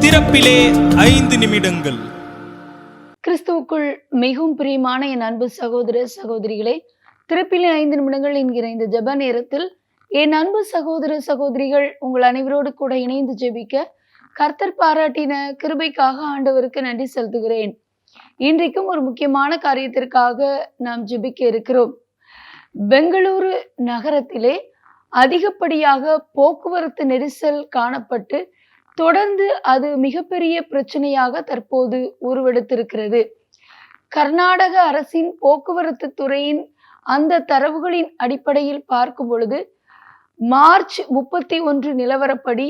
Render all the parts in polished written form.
திறப்பிலே 5 நிமிடங்கள். கிறிஸ்துவுக்குள் மிகவும் பிரியமான என் அன்பு சகோதர சகோதரிகளே, திறப்பிலே 5 நிமிடங்கள் என்கிற இந்த ஜெப நேரத்தில் என் அன்பு சகோதர சகோதரிகள் உங்கள் அனைவரோடு கூட இணைந்து ஜெபிக்க கர்த்தர் பாராட்டின கிருபைக்காக ஆண்டவருக்கு நன்றி செலுத்துகிறேன். இன்றைக்கும் ஒரு முக்கியமான காரியத்திற்காக நாம் ஜெபிக்க இருக்கிறோம். பெங்களூரு நகரத்திலே அதிகப்படியாக போக்குவரத்து நெரிசல் காணப்பட்டு தொடர்ந்து அது மிகப்பெரிய பிரச்சனையாக தற்போது உருவெடுத்திருக்கிறது. கர்நாடக அரசின் போக்குவரத்து துறையின் அந்த தரவுகளின் அடிப்படையில் பார்க்கும் பொழுது மார்ச் 31 நிலவரப்படி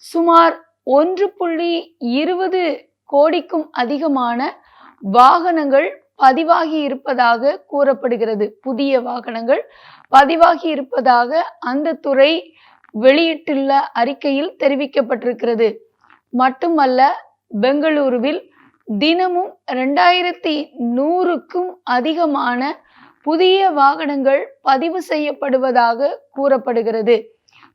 சுமார் 1.20 கோடிக்கும் அதிகமான வாகனங்கள் பதிவாகி இருப்பதாக கூறப்படுகிறது. புதிய வாகனங்கள் பதிவாகி இருப்பதாக அந்த துறை வெளியிட்டுள்ள அறிக்கையில் தெரிவிக்கப்பட்டிருக்கிறது. மட்டுமல்ல, பெங்களூருவில் தினமும் 2100க்கும் அதிகமான புதிய வாகனங்கள் பதிவு செய்யப்படுவதாக கூறப்படுகிறது.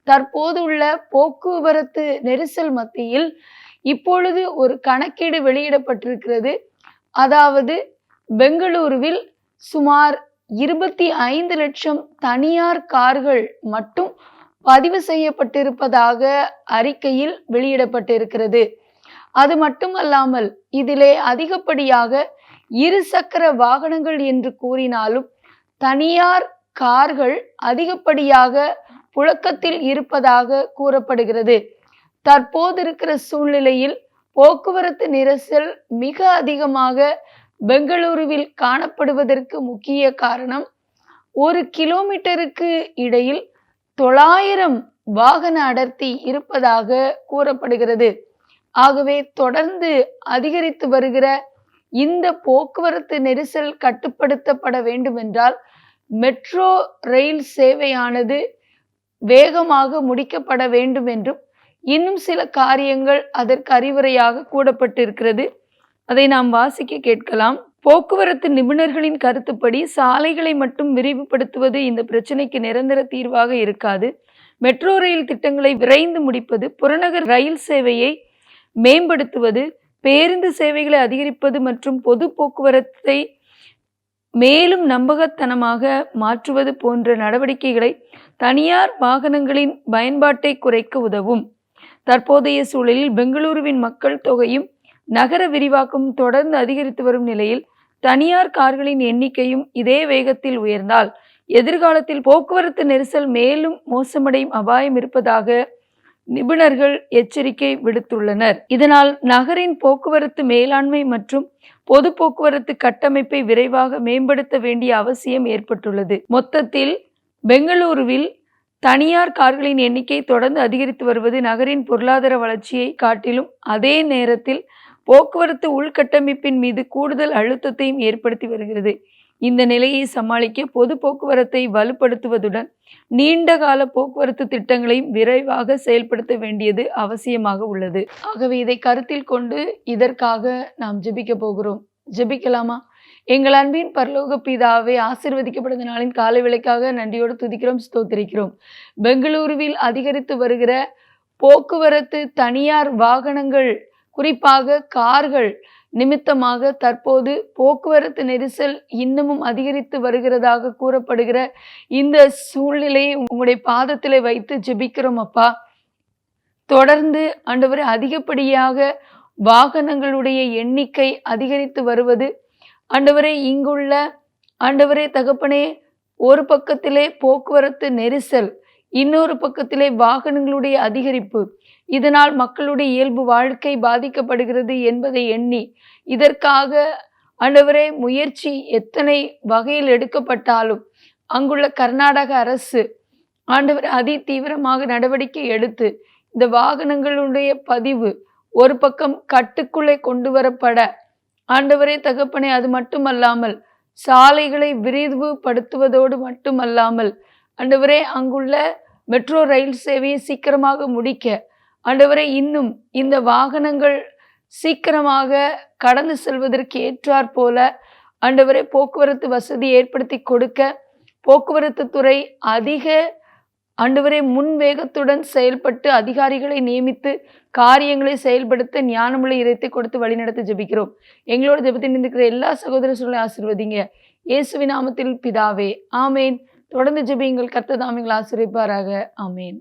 தற்போதுள்ள போக்குவரத்து நெரிசல் மத்தியில் இப்பொழுது ஒரு கணக்கீடு வெளியிடப்பட்டிருக்கிறது. அதாவது பெங்களூருவில் சுமார் 25 லட்சம் தனியார் கார்கள் மட்டும் பதிவு செய்யப்பட்டிருப்பதாக அறிக்கையில் வெளியிடப்பட்டிருக்கிறது. அது மட்டுமல்லாமல் இதிலே அதிகப்படியாக இருசக்கர வாகனங்கள் என்று கூறினாலும் தனியார் கார்கள் அதிகப்படியாக புழக்கத்தில் இருப்பதாக கூறப்படுகிறது. தற்போது இருக்கிற சூழ்நிலையில் போக்குவரத்து நெரிசல் மிக அதிகமாக பெங்களூருவில் காணப்படுவதற்கு முக்கிய காரணம், 1 கிலோமீட்டருக்கு இடையில் 900 வாகன அடர்த்தி இருப்பதாக கூறப்படுகிறது. ஆகவே தொடர்ந்து அதிகரித்து வருகிற இந்த போக்குவரத்து நெரிசல் கட்டுப்படுத்தப்பட வேண்டுமென்றால் மெட்ரோ ரயில் சேவையானது வேகமாக முடிக்கப்பட வேண்டும் என்றும் இன்னும் சில காரியங்கள் அதற்கு அறிவுரையாக கூறப்பட்டிருக்கிறது. அதை நாம் வாசிக்க கேட்கலாம். போக்குவரத்து நிபுணர்களின் கருத்துப்படி சாலைகளை மட்டும் விரிவுபடுத்துவது இந்த பிரச்சனைக்கு நிரந்தர தீர்வாக இருக்காது. மெட்ரோ ரயில் திட்டங்களை விரைந்து முடிப்பது, புறநகர் ரயில் சேவையை மேம்படுத்துவது, பேருந்து சேவைகளை அதிகரிப்பது மற்றும் பொது போக்குவரத்தை மேலும் நம்பகத்தனமாக மாற்றுவது போன்ற நடவடிக்கைகளை தனியார் வாகனங்களின் பயன்பாட்டை குறைக்க உதவும். தற்போதைய சூழலில் பெங்களூருவின் மக்கள் தொகையும் நகர விரிவாக்கம் தொடர்ந்து அதிகரித்து வரும் நிலையில் தனியார் கார்களின் எண்ணிக்கையும் இதே வேகத்தில் உயர்ந்தால் எதிர்காலத்தில் போக்குவரத்து நெரிசல் மேலும் மோசமடையும் அபாயம் இருப்பதாக நிபுணர்கள் எச்சரிக்கை விடுத்துள்ளனர். இதனால் நகரின் போக்குவரத்து மேலாண்மை மற்றும் பொது போக்குவரத்து கட்டமைப்பை விரைவாக மேம்படுத்த வேண்டிய அவசியம் ஏற்பட்டுள்ளது. மொத்தத்தில் பெங்களூருவில் தனியார் கார்களின் எண்ணிக்கை தொடர்ந்து அதிகரித்து வருவது நகரின் பொருளாதார வளர்ச்சியை காட்டிலும் அதே நேரத்தில் போக்குவரத்து உள்கட்டமைப்பின் மீது கூடுதல் அழுத்தத்தையும் ஏற்படுத்தி வருகிறது. இந்த நிலையை சமாளிக்க பொது போக்குவரத்தை வலுப்படுத்துவதுடன் நீண்டகால போக்குவரத்து திட்டங்களையும் விரைவாக செயல்படுத்த வேண்டியது அவசியமாக உள்ளது. ஆகவே இதை கருத்தில் கொண்டு இதற்காக நாம் ஜெபிக்க போகிறோம். ஜெபிக்கலாமா? எங்கள் அன்பின் பரலோக பிதாவே, ஆசீர்வதிக்கப்பட்ட நாளின் காலை வேளைக்காக நன்றியோடு துதிக்கிறோம், ஸ்தோத்திரிக்கிறோம். பெங்களூருவில் அதிகரித்து வருகிற போக்குவரத்து தனியார் வாகனங்கள், குறிப்பாக கார்கள் நிமித்தமாக தற்போது போக்குவரத்து நெரிசல் இன்னமும் அதிகரித்து வருகிறதாக கூறப்படுகிற இந்த சூழ்நிலையை உங்களுடைய பாதத்திலே வைத்து ஜெபிக்கிறோம் அப்பா. தொடர்ந்து ஆண்டவரே, அதிகப்படியாக வாகனங்களுடைய எண்ணிக்கை அதிகரித்து வருவது, ஆண்டவரே இங்குள்ள ஆண்டவரே தகப்பனே, ஒரு பக்கத்திலே போக்குவரத்து நெரிசல், இன்னொரு பக்கத்திலே வாகனங்களுடைய அதிகரிப்பு, இதனால் மக்களுடைய இயல்பு வாழ்க்கை பாதிக்கப்படுகிறது என்பதை எண்ணி இதற்காக ஆண்டவரே முயற்சி எத்தனை வகையில் எடுக்கப்பட்டாலும் அங்குள்ள கர்நாடக அரசு ஆண்டவரே அதி தீவிரமாக நடவடிக்கை எடுத்து இந்த வாகனங்களுடைய பதிவு ஒரு பக்கம் கட்டுக்குள்ளே கொண்டு வரப்பட, ஆண்டவரே தகப்பனே, அது மட்டுமல்லாமல் சாலைகளை விரிவுபடுத்துவதோடு மட்டுமல்லாமல் ஆண்டவரே அங்குள்ள மெட்ரோ ரயில் சேவையை சீக்கிரமாக முடிக்க, ஆண்டவரே இன்னும் இந்த வாகனங்கள் சீக்கிரமாக கடந்து செல்வதற்கு ஏற்றாற் போல ஆண்டவரே போக்குவரத்து வசதி ஏற்படுத்தி கொடுக்க போக்குவரத்து துறை அதிக ஆண்டவரே முன் வேகத்துடன் செயல்பட்டு அதிகாரிகளை நியமித்து காரியங்களை செயல்படுத்த ஞானமுள்ள இதயத்தை கொடுத்து வழிநடத்த ஜெபிக்கிறோம். எங்களோட ஜெபத்தில் நின்றுக்கிற எல்லா சகோதர சொல்லை ஆசீர்வதிங்க. இயேசுவின் நாமத்தில் பிதாவே, ஆமேன். தொடர்ந்து ஜெபியுங்கள். கர்த்தர் தாமே உங்களை ஆசீர்வதிப்பாராக. ஆமேன்.